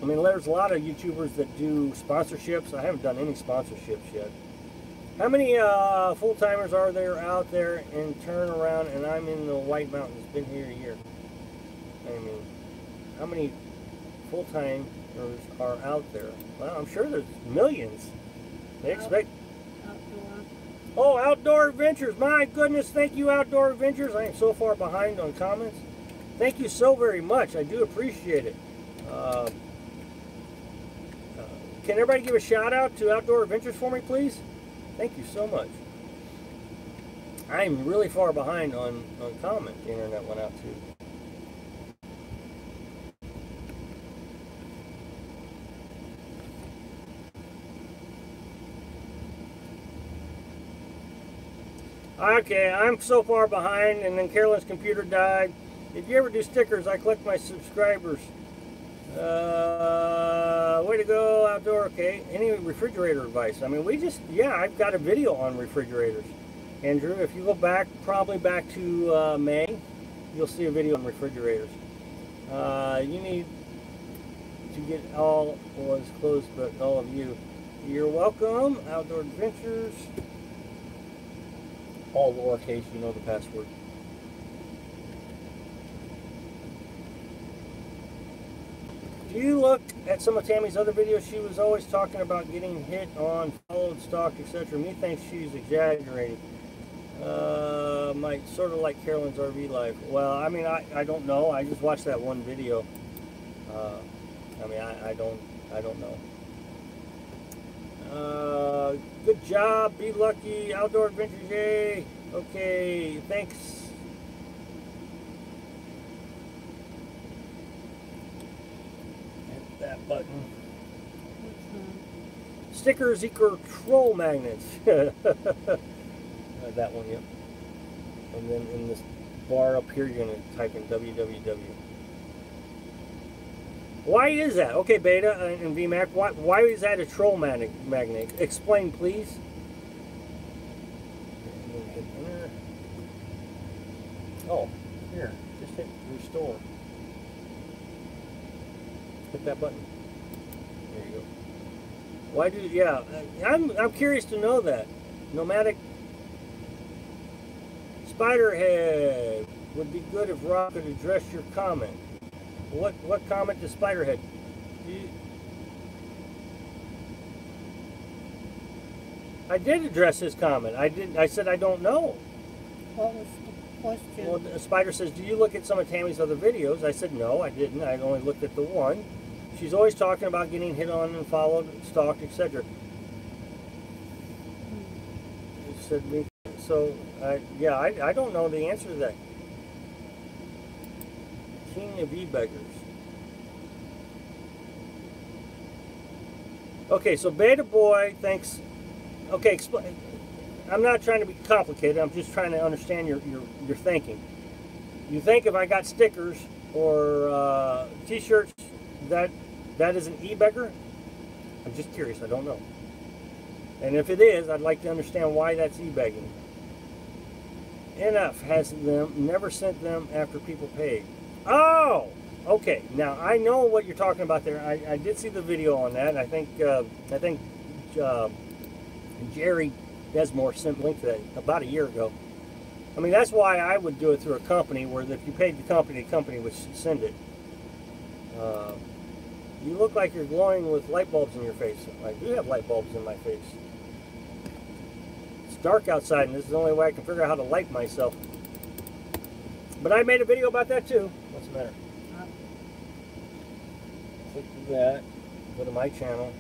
I mean, there's a lot of YouTubers that do sponsorships. I haven't done any sponsorships yet. How many full-timers are there out there in turnaround, and I'm in the White Mountains, been here a year? I mean, how many full-timers are out there? Well, I'm sure there's millions. They expect... Outdoor. Oh, Outdoor Adventures. My goodness, thank you, Outdoor Adventures. I am so far behind on comments. Thank you so very much. I do appreciate it. Can everybody give a shout out to Outdoor Adventures for me, please? Thank you so much. I'm really far behind on comment. The internet went out too. Okay, I'm so far behind, and then Carolyn's computer died. If you ever do stickers, I collect my subscribers. Way to go, Outdoor. Okay, any refrigerator advice? I mean, yeah, I've got a video on refrigerators. Andrew, if you go back, probably back to May, you'll see a video on refrigerators. You need to get all was closed, but all of you. You're welcome, Outdoor Adventures. All lowercase, you know the password. Do you look at some of Tammy's other videos? She was always talking about getting hit on, followed, stalked, etc. Me thinks she's exaggerating. Might sort of like Carolyn's RV life. Well, I mean, I don't know. I just watched that one video. I mean, I don't know. Good job. Be lucky. Outdoor Adventures. Yay. Okay. Thanks. That button. Stickers equal troll magnets. That one, yep. And then in this bar up here, you're going to type in www. Why is that? Okay, Beta and VMAC, why is that a troll magnet? Explain, please. And then hit enter. Oh, here, just hit restore. Hit that button. There you go. Why do? Yeah, I'm curious to know that. Nomadic Spiderhead would be good if Rob could address your comment. What comment to Spiderhead? I did address his comment. I said I don't know. What was the question? Well, Spider says, do you look at some of Tammy's other videos? I said no, I didn't. I only looked at the one. She's always talking about getting hit on and followed, stalked, etc. Said me. So, yeah, I don't know the answer to that. King of e-beggars. Okay, so Beta Boy thinks. Okay, explain. I'm not trying to be complicated. I'm just trying to understand your thinking. You think if I got stickers or T-shirts, that is an e-beggar? I'm just curious. I don't know. And if it is, I'd like to understand why that's e-begging. NF has them never sent them after people paid. Oh, okay. Now I know what you're talking about there. I did see the video on that. I think Jerry Desmore sent a link to that about a year ago. I mean, that's why I would do it through a company, where if you paid the company would send it. You look like you're glowing with light bulbs in your face. I do have light bulbs in my face. It's dark outside, and this is the only way I can figure out how to light myself. But I made a video about that too. What's the matter? Click that. Go to my channel.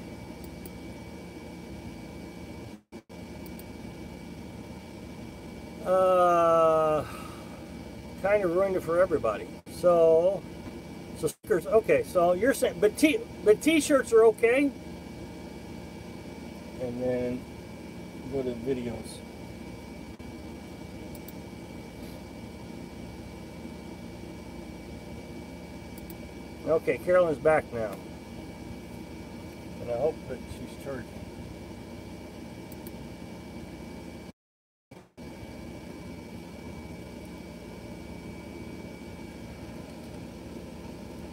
Kind of ruined it for everybody. So stickers, okay. So you're saying, but T-shirts are okay. And then go to videos. Okay, Carolyn's back now, and I hope that she's charging.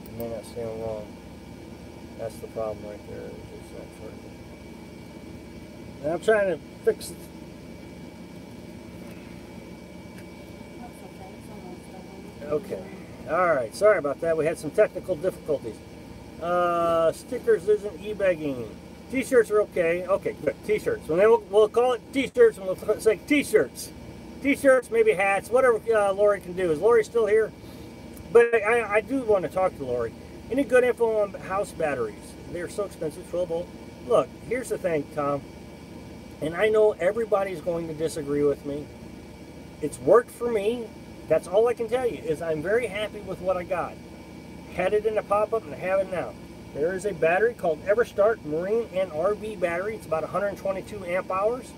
I may not stand wrong. That's the problem right there. It's not charging. And I'm trying to fix it. Okay. Alright, sorry about that. We had some technical difficulties. Stickers isn't e-begging. T-shirts are okay. Okay, good. T-shirts. And then we'll call it T-shirts, and we'll say T-shirts. T-shirts, maybe hats, whatever Lori can do. Is Lori still here? But I do want to talk to Lori. Any good info on house batteries? They're so expensive, 12 volt. Look, here's the thing, Tom. And I know everybody's going to disagree with me. It's worked for me. That's all I can tell you, is I'm very happy with what I got. Had it in a pop-up and I have it now. There is a battery called EverStart Marine and RV battery. It's about 122 amp hours.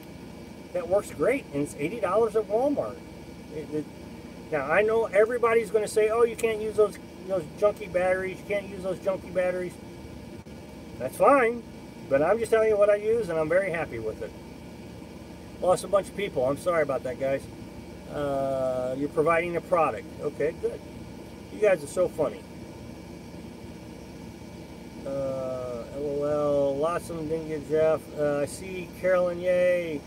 That works great, and it's $80 at Walmart. Now, I know everybody's going to say, oh, you can't use those junky batteries. You can't use those junky batteries. That's fine, but I'm just telling you what I use, and I'm very happy with it. Lost a bunch of people. I'm sorry about that, guys. You're providing a product. Okay, good. You guys are so funny. LOL. Lots of them didn't get Jeff. I see Carolyn. Yay.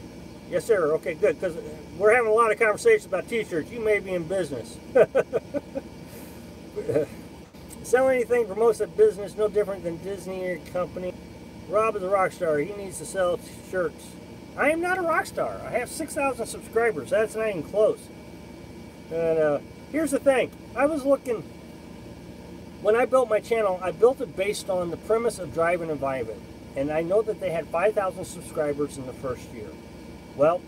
Yes, sir. Okay, good. Because we're having a lot of conversations about T-shirts. You may be in business. Sell anything promotes a business, no different than Disney or company. Rob is a rock star. He needs to sell shirts. I am not a rock star. I have 6,000 subscribers. That's not even close. And here's the thing. I was looking, when I built my channel, I built it based on the premise of Drive and Environment. And I know that they had 5,000 subscribers in the first year. Well,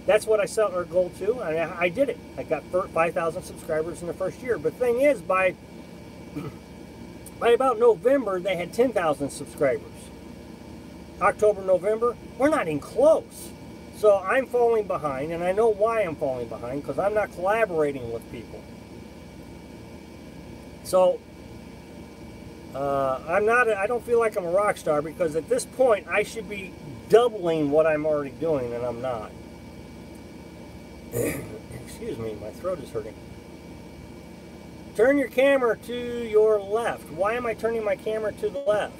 that's what I set our goal to. I did it. I got 5,000 subscribers in the first year. But the thing is, by about November, they had 10,000 subscribers. October, November, we're not even close. So I'm falling behind, and I know why I'm falling behind, because I'm not collaborating with people. So I don't feel like I'm a rock star, because at this point I should be doubling what I'm already doing, and I'm not. Excuse me, my throat is hurting. Turn your camera to your left. Why am I turning my camera to the left?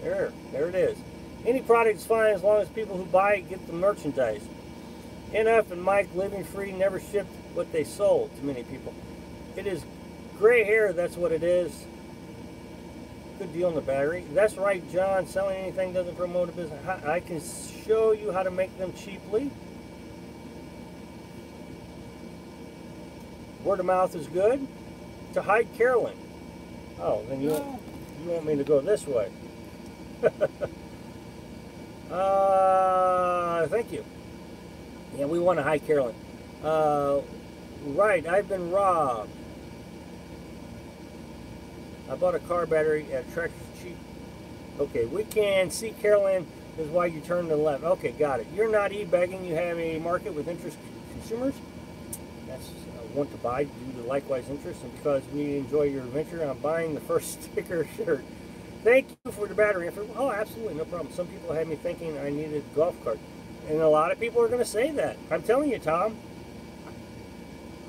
There it is. Any product is fine as long as people who buy it get the merchandise. NF and Mike Living Free never shipped what they sold to many people. It is gray hair, that's what it is. Good deal on the battery. That's right, John. Selling anything doesn't promote a business. I can show you how to make them cheaply. Word of mouth is good. To hide Carolyn. Oh, then you You want me to go this way? Thank you. Yeah, we want to. Hi, Carolyn. Right, I've been robbed. I bought a car battery at Tractor Cheap. Okay, we can see Carolyn is why you turn to the left. Okay, got it. You're not e-begging. You have a market with interest consumers. That's want to buy due to likewise interest, and because we enjoy your adventure, I'm buying the first sticker shirt. Thank you for the battery. Oh, absolutely, no problem. Some people had me thinking I needed a golf cart, and a lot of people are going to say that. I'm telling you, Tom.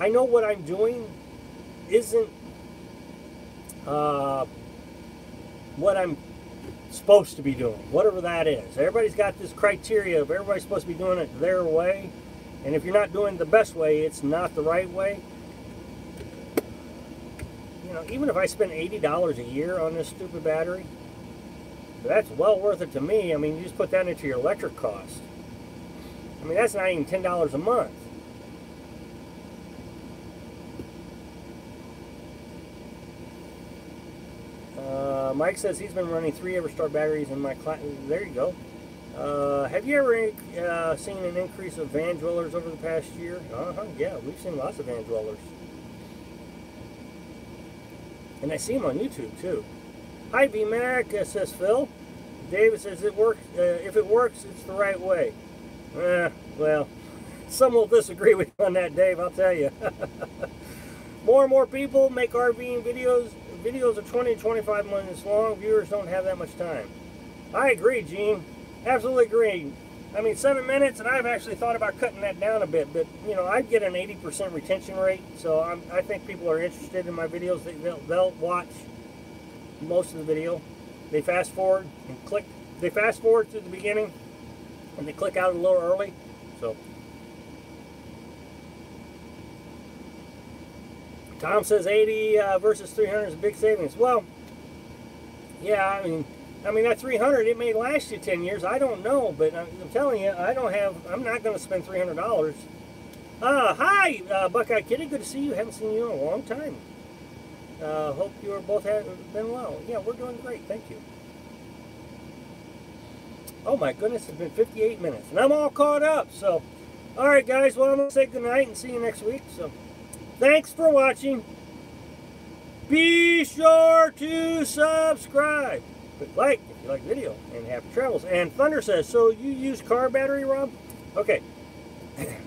I know what I'm doing isn't what I'm supposed to be doing, whatever that is. Everybody's got this criteria of everybody's supposed to be doing it their way, and if you're not doing it the best way, it's not the right way. You know, even if I spend $80 a year on this stupid battery, that's well worth it to me. I mean, you just put that into your electric cost. I mean, that's not even $10 a month. Mike says he's been running 3 EverStart batteries in my class. There you go. Have you ever seen an increase of van dwellers over the past year? Yeah, we've seen lots of van dwellers. And I see them on YouTube too. Hi, VMAC, says Phil. David says it works. If it works, it's the right way. Well, some will disagree with you on that, Dave, I'll tell you. More and more people make RVing videos. Videos are 20 to 25 minutes long. Viewers don't have that much time. I agree, Gene. Absolutely agree. I mean, 7 minutes, and I've actually thought about cutting that down a bit, but, you know, I get an 80% retention rate, so I think people are interested in my videos. They'll watch most of the video. They fast forward and click. They fast forward to the beginning, and they click out a little early, so. Tom says 80 versus 300 is a big savings. Well, yeah, I mean that 300, it may last you 10 years. I don't know, but I'm telling you, I'm not going to spend $300. Hi, Buckeye Kitty. Good to see you. Haven't seen you in a long time. Hope you are both been well. Yeah, we're doing great. Thank you. Oh my goodness, it's been 58 minutes, and I'm all caught up. So, all right, guys. Well, I'm going to say goodnight and see you next week. So. Thanks for watching. Be sure to subscribe. Click like if you like the video, and happy travels. And Thunder says, so you use car battery, Rob? Okay.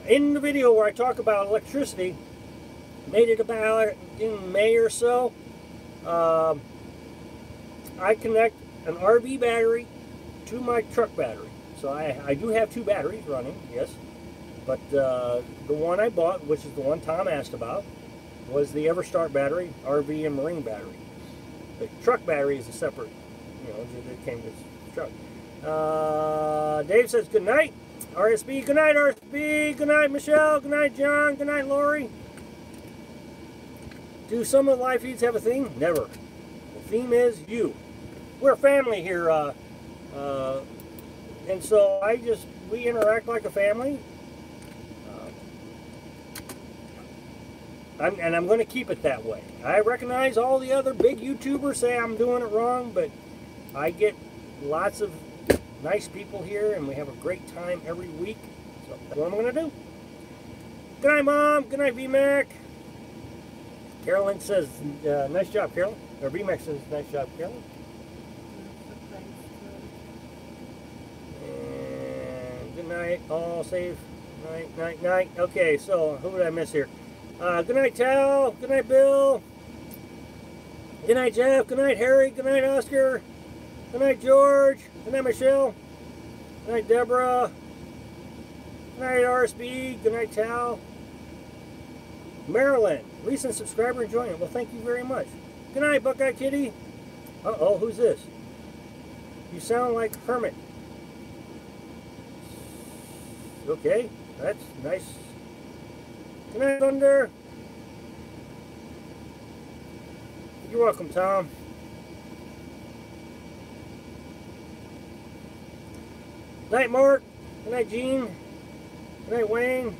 In the video where I talk about electricity, made it about in May or so, I connect an RV battery to my truck battery. So I do have 2 batteries running, yes. But the one I bought, which is the one Tom asked about, was the EverStart battery, RV and Marine battery. The truck battery is a separate, you know, it came with the truck. Dave says, good night, RSB. Good night, RSB. Good night, Michelle. Good night, John. Good night, Lori. Do some of the live feeds have a theme? Never. The theme is you. We're a family here. And so we interact like a family. And I'm going to keep it that way. I recognize all the other big YouTubers say I'm doing it wrong, but I get lots of nice people here, and we have a great time every week. So that's what I'm going to do. Good night, Mom. Good night, VMAC. Carolyn says, nice job, Carolyn. Or VMAC says, nice job, Carolyn. And good night. All safe. Night, night, night. Okay, so who did I miss here? Good night, Tal. Good night, Bill. Good night, Jeff. Good night, Harry. Good night, Oscar. Good night, George. Good night, Michelle. Good night, Deborah. Good night, RSB. Good night, Tal. Marilyn, recent subscriber enjoying it. Well, thank you very much. Good night, Buckeye Kitty. Uh-oh, who's this? You sound like Hermit. Okay, that's nice. Good night, Thunder. You're welcome, Tom. Night, Mark. Good night, Gene. Good night, Wayne.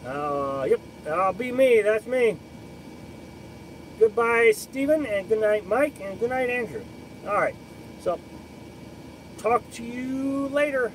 Yep, I'll be me. That's me. Goodbye, Stephen, and good night, Mike, and good night, Andrew. All right, so talk to you later.